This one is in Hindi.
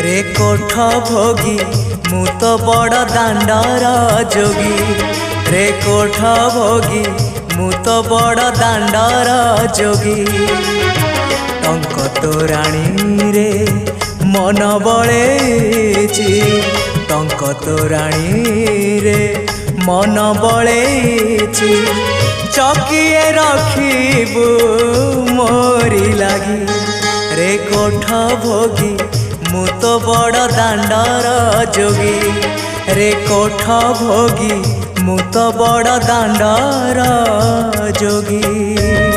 रे कोठ भोगी मु तो बड़ दांडर जोगी रे कोठ भोगी मु तो बड़ दांडर जोगी टंक तोराणी रे मन बळेची टंक तोराणी रे मन बळेची चकिए रखिबू मोरी लागी रे कोठ भोगी मु तो बड़ दांडर जोगी रे कोठ भोगी मु तो बड़ दांडर जोगी।